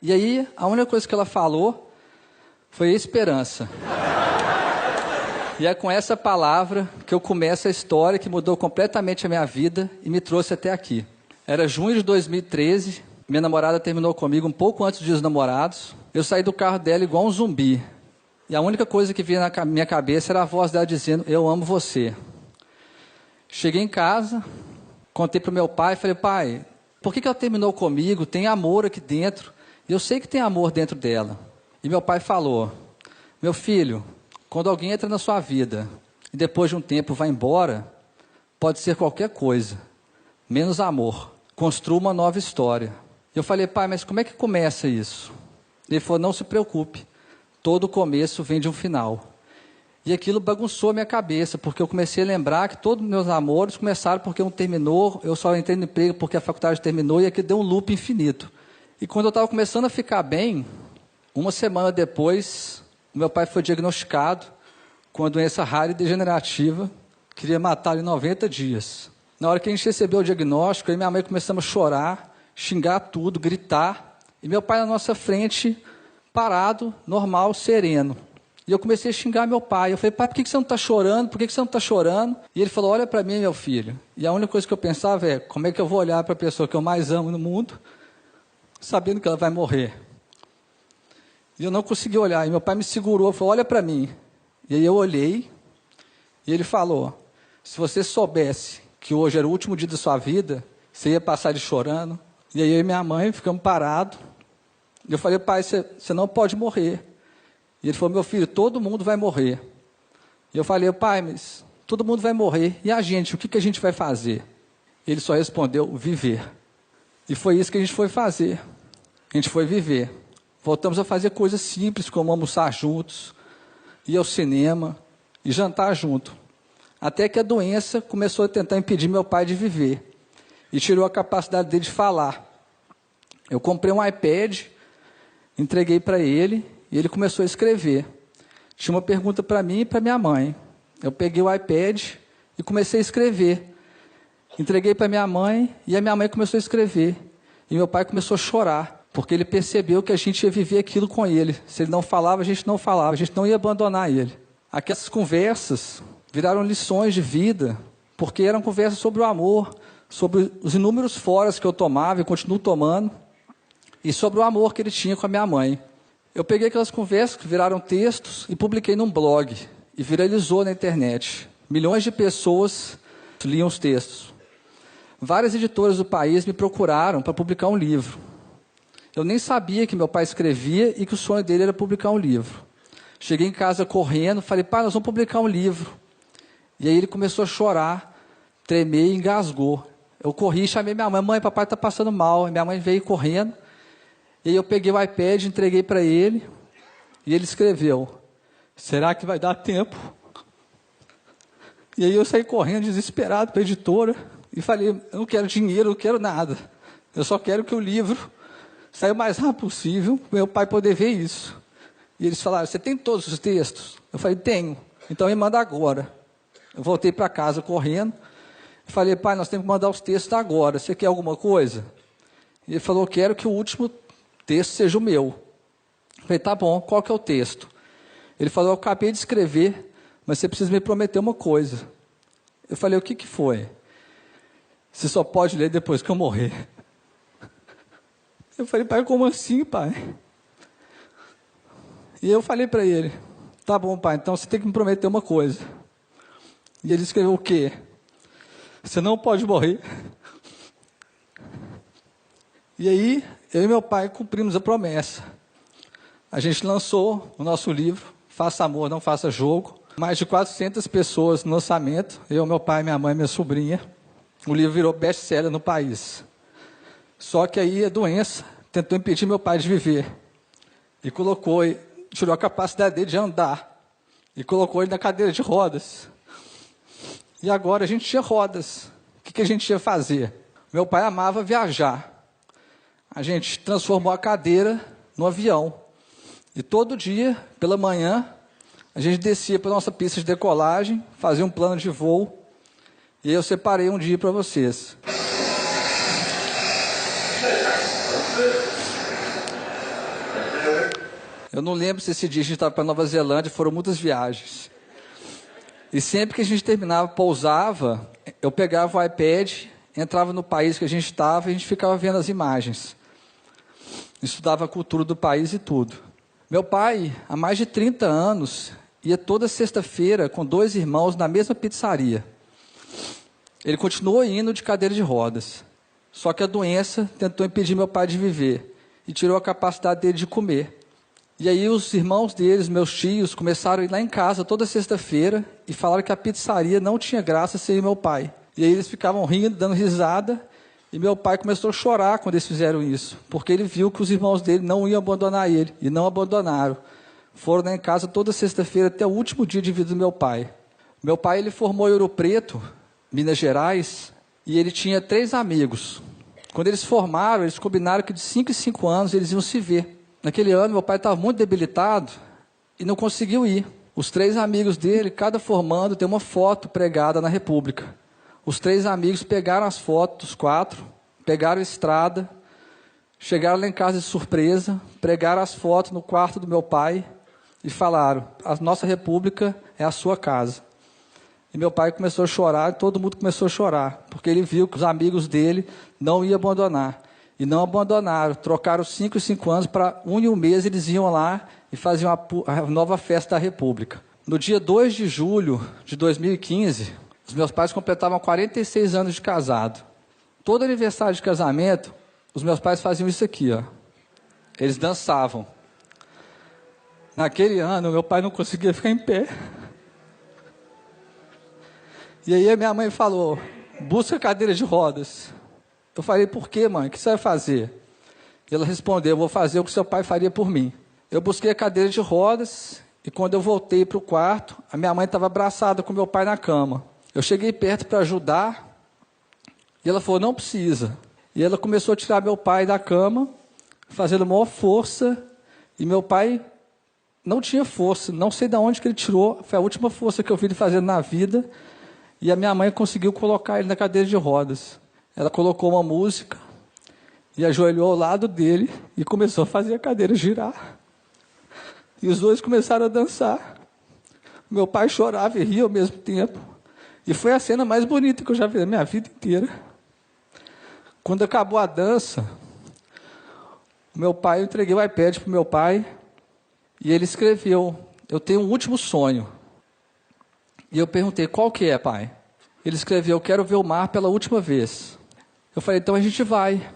E aí, a única coisa que ela falou foi esperança. E é com essa palavra que eu começo a história que mudou completamente a minha vida e me trouxe até aqui. Era junho de 2013, minha namorada terminou comigo um pouco antes dos Dias dos Namorados. Eu saí do carro dela igual um zumbi. E a única coisa que vinha na minha cabeça era a voz dela dizendo, eu amo você. Cheguei em casa, contei para o meu pai, falei, pai, por que ela terminou comigo? Tem amor aqui dentro. E eu sei que tem amor dentro dela. E meu pai falou, meu filho, quando alguém entra na sua vida e depois de um tempo vai embora, pode ser qualquer coisa, menos amor. Construa uma nova história. Eu falei, pai, mas como é que começa isso? Ele falou, não se preocupe, todo começo vem de um final. E aquilo bagunçou a minha cabeça, porque eu comecei a lembrar que todos os meus amores começaram porque um terminou, eu só entrei no emprego porque a faculdade terminou, e aquilo deu um loop infinito. E quando eu estava começando a ficar bem, uma semana depois, meu pai foi diagnosticado com uma doença rara e degenerativa, que iria matá-lo em 90 dias. Na hora que a gente recebeu o diagnóstico, eu e minha mãe começamos a chorar, xingar tudo, gritar, e meu pai na nossa frente, parado, normal, sereno. E eu comecei a xingar meu pai. Eu falei, pai, por que você não está chorando? Por que você não está chorando? E ele falou, olha para mim, meu filho. E a única coisa que eu pensava é, como é que eu vou olhar para a pessoa que eu mais amo no mundo, sabendo que ela vai morrer? E eu não consegui olhar. E meu pai me segurou, falou, olha para mim. E aí eu olhei, e ele falou, se você soubesse que hoje era o último dia da sua vida, você ia passar de chorando. E aí eu e minha mãe ficamos parados. E eu falei, pai, você não pode morrer. E ele falou, meu filho, todo mundo vai morrer. E eu falei, pai, mas todo mundo vai morrer. E a gente, o que a gente vai fazer? Ele só respondeu, viver. E foi isso que a gente foi fazer. A gente foi viver. Voltamos a fazer coisas simples, como almoçar juntos, ir ao cinema e jantar junto. Até que a doença começou a tentar impedir meu pai de viver. E tirou a capacidade dele de falar. Eu comprei um iPad, entreguei para ele, e ele começou a escrever. Tinha uma pergunta para mim e para minha mãe. Eu peguei o iPad e comecei a escrever. Entreguei para minha mãe e a minha mãe começou a escrever. E meu pai começou a chorar, porque ele percebeu que a gente ia viver aquilo com ele. Se ele não falava, a gente não falava, a gente não ia abandonar ele. Aquelas conversas viraram lições de vida, porque eram conversas sobre o amor, sobre os inúmeros foras que eu tomava e continuo tomando, e sobre o amor que ele tinha com a minha mãe. Eu peguei aquelas conversas que viraram textos e publiquei num blog. E viralizou na internet. Milhões de pessoas liam os textos. Várias editoras do país me procuraram para publicar um livro. Eu nem sabia que meu pai escrevia e que o sonho dele era publicar um livro. Cheguei em casa correndo, falei, pai, nós vamos publicar um livro. E aí ele começou a chorar, tremer e engasgou. Eu corri e chamei minha mãe, mãe, papai está passando mal. E minha mãe veio correndo. E aí eu peguei o iPad, entreguei para ele, e ele escreveu, será que vai dar tempo? E aí eu saí correndo, desesperado, para a editora, e falei, eu não quero dinheiro, eu não quero nada. Eu só quero que o livro saia o mais rápido possível, para meu pai poder ver isso. E eles falaram, você tem todos os textos? Eu falei, tenho. Então me manda agora. Eu voltei para casa correndo, e falei, pai, nós temos que mandar os textos agora, você quer alguma coisa? E ele falou, quero que o último texto seja o meu. Eu falei, tá bom, qual que é o texto? Ele falou, eu acabei de escrever, mas você precisa me prometer uma coisa. Eu falei, o que foi? Você só pode ler depois que eu morrer. Eu falei, pai, como assim, pai? E eu falei para ele, tá bom, pai, então você tem que me prometer uma coisa. E ele escreveu o quê? Você não pode morrer. E aí, eu e meu pai cumprimos a promessa. A gente lançou o nosso livro, Faça Amor, Não Faça Jogo. Mais de 400 pessoas no lançamento. Eu, meu pai, minha mãe e minha sobrinha. O livro virou best-seller no país. Só que aí a doença tentou impedir meu pai de viver. E tirou a capacidade dele de andar. E colocou ele na cadeira de rodas. E agora a gente tinha rodas. O que a gente ia fazer? Meu pai amava viajar. A gente transformou a cadeira no avião. E todo dia, pela manhã, a gente descia para a nossa pista de decolagem, fazia um plano de voo, e aí eu separei um dia para vocês. Eu não lembro se esse dia a gente estava para Nova Zelândia, foram muitas viagens. E sempre que a gente terminava, pousava, eu pegava o iPad, entrava no país que a gente estava e a gente ficava vendo as imagens. Estudava a cultura do país e tudo. Meu pai, há mais de 30 anos, ia toda sexta-feira com 2 irmãos na mesma pizzaria. Ele continuou indo de cadeira de rodas. Só que a doença tentou impedir meu pai de viver e tirou a capacidade dele de comer. E aí os irmãos deles, meus tios, começaram a ir lá em casa toda sexta-feira e falaram que a pizzaria não tinha graça sem meu pai. E aí eles ficavam rindo, dando risada, e meu pai começou a chorar quando eles fizeram isso, porque ele viu que os irmãos dele não iam abandonar ele, e não abandonaram. Foram lá em casa toda sexta-feira até o último dia de vida do meu pai. Meu pai, ele formou em Ouro Preto, Minas Gerais, e ele tinha 3 amigos. Quando eles formaram, eles combinaram que de 5 em 5 anos eles iam se ver. Naquele ano, meu pai estava muito debilitado e não conseguiu ir. Os 3 amigos dele, cada formando, tem uma foto pregada na República. Os 3 amigos pegaram as fotos, os 4, pegaram a estrada, chegaram lá em casa de surpresa, pregaram as fotos no quarto do meu pai e falaram: a nossa República é a sua casa. E meu pai começou a chorar, e todo mundo começou a chorar, porque ele viu que os amigos dele não iam abandonar. E não abandonaram, trocaram 5 em 5 anos para 1 em 1 mês eles iam lá e faziam a nova festa da República. No dia 2 de julho de 2015, os meus pais completavam 46 anos de casado. Todo aniversário de casamento, os meus pais faziam isso aqui, ó. Eles dançavam. Naquele ano, meu pai não conseguia ficar em pé. E aí a minha mãe falou: busca cadeira de rodas. Eu falei: por quê, mãe? O que você vai fazer? E ela respondeu: eu vou fazer o que seu pai faria por mim. Eu busquei a cadeira de rodas e quando eu voltei para o quarto, a minha mãe estava abraçada com meu pai na cama. Eu cheguei perto para ajudar e ela falou: não precisa. E ela começou a tirar meu pai da cama, fazendo maior força, e meu pai não tinha força, não sei de onde que ele tirou, foi a última força que eu vi ele fazendo na vida, e a minha mãe conseguiu colocar ele na cadeira de rodas. Ela colocou uma música e ajoelhou ao lado dele e começou a fazer a cadeira girar. E os dois começaram a dançar. Meu pai chorava e ria ao mesmo tempo. E foi a cena mais bonita que eu já vi na minha vida inteira. Quando acabou a dança, eu entreguei o iPad para o meu pai e ele escreveu: eu tenho um último sonho. E eu perguntei: qual que é, pai? Ele escreveu: eu quero ver o mar pela última vez. Eu falei: então a gente vai.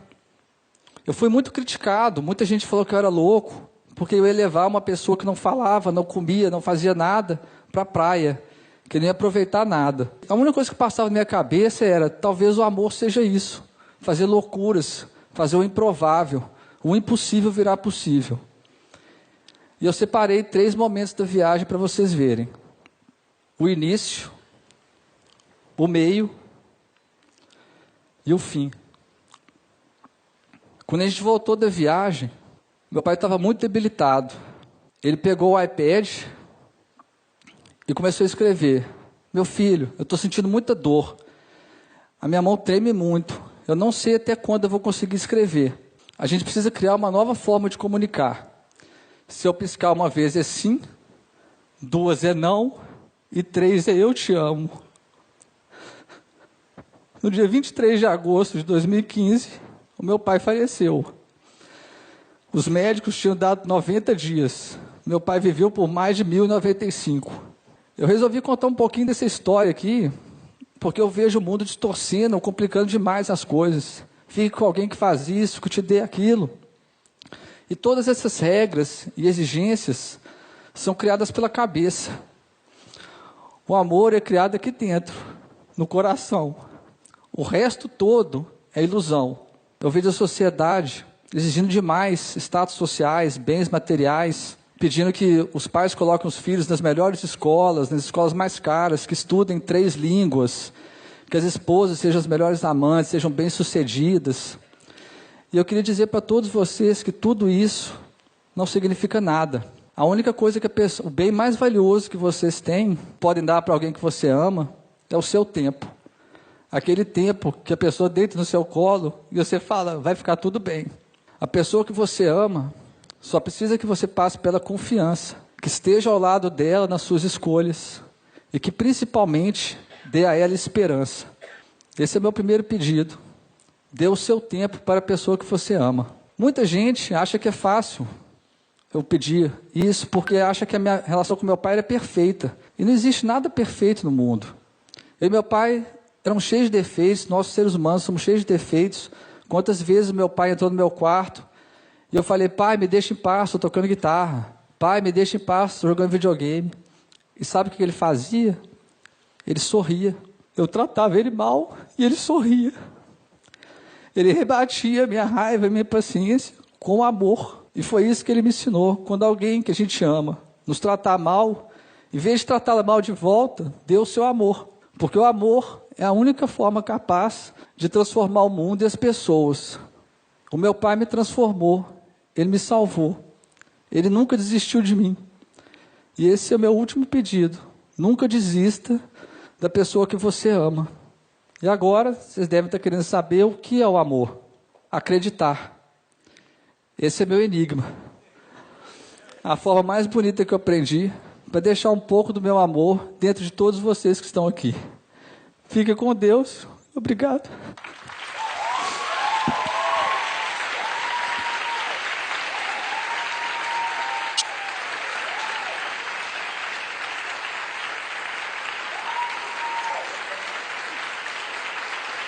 Eu fui muito criticado, muita gente falou que eu era louco, porque eu ia levar uma pessoa que não falava, não comia, não fazia nada, para a praia, que não ia aproveitar nada. A única coisa que passava na minha cabeça era: talvez o amor seja isso, fazer loucuras, fazer o improvável, o impossível virar possível. E eu separei 3 momentos da viagem para vocês verem: o início, o meio e o fim. Quando a gente voltou da viagem, meu pai estava muito debilitado. Ele pegou o iPad e começou a escrever: meu filho, eu estou sentindo muita dor. A minha mão treme muito. Eu não sei até quando eu vou conseguir escrever. A gente precisa criar uma nova forma de comunicar. Se eu piscar uma vez é sim, 2 é não, e 3 é eu te amo. No dia 23 de agosto de 2015, o meu pai faleceu. Os médicos tinham dado 90 dias. Meu pai viveu por mais de 1095. Eu resolvi contar um pouquinho dessa história aqui, porque eu vejo o mundo distorcendo, complicando demais as coisas. Fique com alguém que faz isso, que te dê aquilo. E todas essas regras e exigências são criadas pela cabeça. O amor é criado aqui dentro, no coração. O resto todo é ilusão. Eu vejo a sociedade exigindo demais status sociais, bens materiais, pedindo que os pais coloquem os filhos nas melhores escolas, nas escolas mais caras, que estudem 3 línguas, que as esposas sejam as melhores amantes, sejam bem-sucedidas. E eu queria dizer para todos vocês que tudo isso não significa nada. A única coisa que o bem mais valioso que vocês têm, podem dar para alguém que você ama, é o seu tempo. Aquele tempo que a pessoa deita no seu colo e você fala, vai ficar tudo bem. A pessoa que você ama, só precisa que você passe pela confiança, que esteja ao lado dela nas suas escolhas e que principalmente dê a ela esperança. Esse é o meu primeiro pedido. Dê o seu tempo para a pessoa que você ama. Muita gente acha que é fácil eu pedir isso porque acha que a minha relação com meu pai era perfeita. E não existe nada perfeito no mundo. Eu e meu pai éramos cheios de defeitos, nós seres humanos somos cheios de defeitos. Quantas vezes meu pai entrou no meu quarto e eu falei, pai, me deixa em paz, estou tocando guitarra. Pai, me deixa em paz, estou jogando videogame. E sabe o que ele fazia? Ele sorria. Eu tratava ele mal e ele sorria. Ele rebatia minha raiva, minha paciência com amor. E foi isso que ele me ensinou. Quando alguém que a gente ama nos tratar mal, em vez de tratá-la mal de volta, dê o seu amor. Porque o amor é a única forma capaz de transformar o mundo e as pessoas. O meu pai me transformou. Ele me salvou. Ele nunca desistiu de mim. E esse é o meu último pedido. Nunca desista da pessoa que você ama. E agora, vocês devem estar querendo saber o que é o amor. Acreditar. Esse é meu enigma. A forma mais bonita que eu aprendi para deixar um pouco do meu amor dentro de todos vocês que estão aqui. Fique com Deus. Obrigado.